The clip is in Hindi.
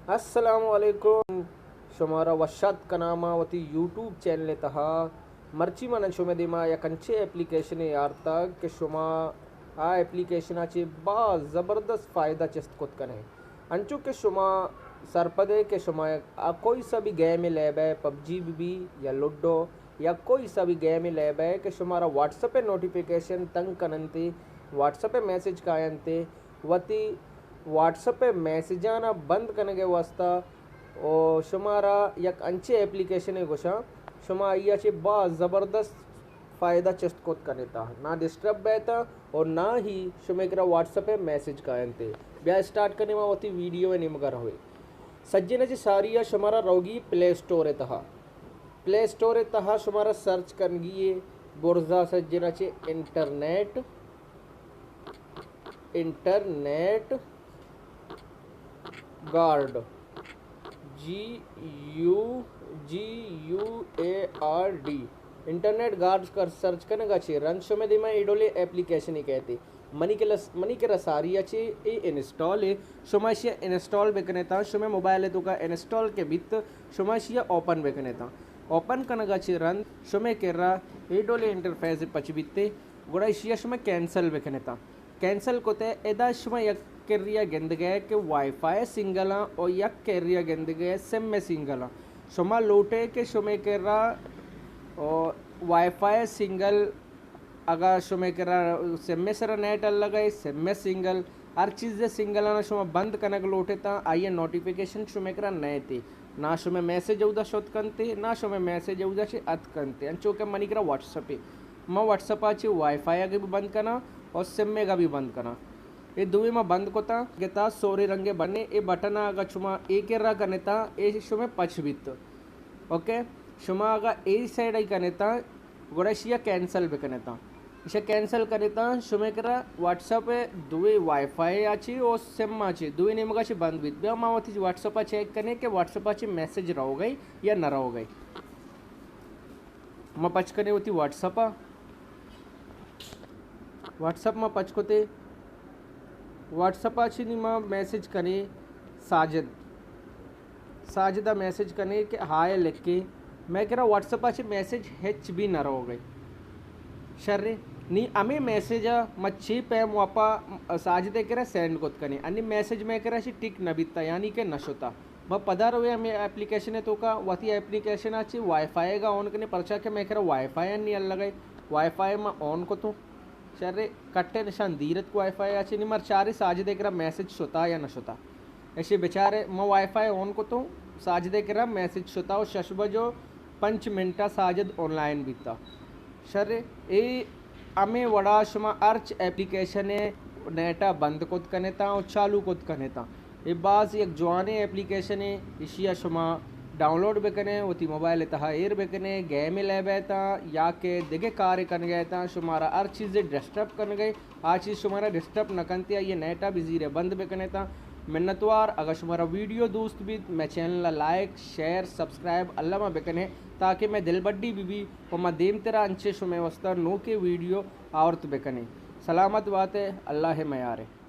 अस्सलामुअलैकुम शुमारा वशात कनामावती यूट्यूब चैनल तहा मर्ची मन शुमे दिमा या कंचे एप्लीकेशन यारता कि शुमा आ एप्लीकेशन चे बा ज़बरदस्त फ़ायदा चस्त कुत कने अंचु के शुमा सरपदे के शुमा कोई सा भी गेम लेब है पबजी भी या लूडो या कोई सा भी गेम लेब है कि शुमारा व्हाट्सएप नोटिफिकेशन तंग कनंते व्हाट्सएप मैसेज कायंते वती व्हाट्सएप मैसेजाना बंद करने के वास्ता और शुमारा यक अंचे एप्लीकेशन है गोशा शुमा याचे बा ज़बरदस्त फ़ायदा चस्त कोत करने था ना डिस्टर्ब बैता और ना ही शुमे करा व्हाट्सएप मैसेज कायंते ब्या स्टार्ट करने में होती वीडियो में निमगर हुए सज्जन जी सारिया शुमारा रोगी प्ले स्टोर है तहा प्ले स्टोर है तहा शुमारा सर्च करनी बुरजा सज्जन चे internet guard GUARD internet guard कर सर्च करने का चे रन शो में दिमा इडोले एप्लीकेशन ही कहते मनी के रसारिया चे ए इंस्टॉल है शुमाशिया इंस्टॉल बेकने था शुमे मोबाइल है तो का इंस्टॉल के बित शुमाशिया ओपन बेकने था ओपन करने का चे रन शुमे के रा इडोले इंटरफेस पच बिते गुड़ा इशिया शुमे कैंसल बेकने था कैंसल कोते एदा शुमा यक कैरिया गेंद गए कि वाईफाई सिंगला और यक कैरिया गेंद गए सिम में सिंगला शुमा लूटे के शुमे के रा और वाईफाई सिंगल अगर शुमे के रा सिम में सरा नेट अलग है सिम में सिंगल हर चीज़ सिंगल ना शुमा बंद कनक लूटे था आइए नोटिफिकेशन शुमे के रा नए थे ना शुमे मैसेज उदा शोध कंते ना शुमे मैसेज उदा से अत कंते अंचो के मनी करा व्हाट्सएप पे मैं व्हाट्सएप आची वाईफाई का भी बंद करना और सिम में का भी बंद करना ये दुई में बंद कोता गेता सोरे रंगे बने ए बटन आगा छुमा एक रा कनेता ए शुमे पछ बित ओके शुमा आगा ए साइड आई कनेता गोड़शिया कैंसल भी कनेता इसे कैंसल कनेता शुमे करा व्हाट्सएप दुई वाईफाई आची और सिम आची दुई ने मगाशी बंद बित बे मावती व्हाट्सएप चेक करने के व्हाट्सएप आची मैसेज रहो गई या न रहो गई मैं पच करने होती व्हाट्सएप में पचकोते व्हाट्सएपाची निमा मैसेज कने साजिदा मैसेज कने कि हाय लिख के मैं कह रहा व्हाट्सएपाची मैसेज हेच भी न रहो गई शर्रे नी अमे मैसेज मच्छी पे वापा साजिदे कह रहा सेंड कोत कने अन्य मैसेज मैं कह रहा टिक न बिता यानी कि नशोता वह पदार हुए हमें एप्लीकेशन है तो का वती एप्लीकेशन आची वाईफाई का ऑन करने परचा के मैं कह रहा वाईफाई नहीं अलग है वाईफाई में ऑन को तो शर्रे कट्टे निशान धीरत को वाईफाई आची नहीं मर चारे साज देख रहा मैसेज सोता या न सोता ऐसे बेचारे मैं वाईफाई ऑन को तो साज देख रहा मैसेज सोता और शशबजो 5 मिनटा साजद ऑनलाइन बीता शर्रे ए अमे वड़ा शुमा अर्च एप्लीकेशन नेटा बंद कोत कने था और चालू कोत कने था ये बाज एक जवाने एप्लीकेशन है इशिया शुमा डाउनलोड बेकने होती मोबाइल तहा एर बेकने गेम ले बैता या के दिगे कार्य कर गए था शुमारा हर चीज़ डिस्टर्ब कर गए आ चीज़ शुमारा डिस्टर्ब न करती ये नेटा भी जीरे बंद बेकने था मिन्नतवार अगर शुमारा वीडियो दोस्त भी मैं चैनल लाइक शेयर सब्सक्राइब अल्लाह बेकने ताकि मैं दिल बड्डी भी और मैं देम तेरा अंचे शुमे वस्ता नो के वीडियो आवरत बेकने सलामत बात है अल्लाह मयारे।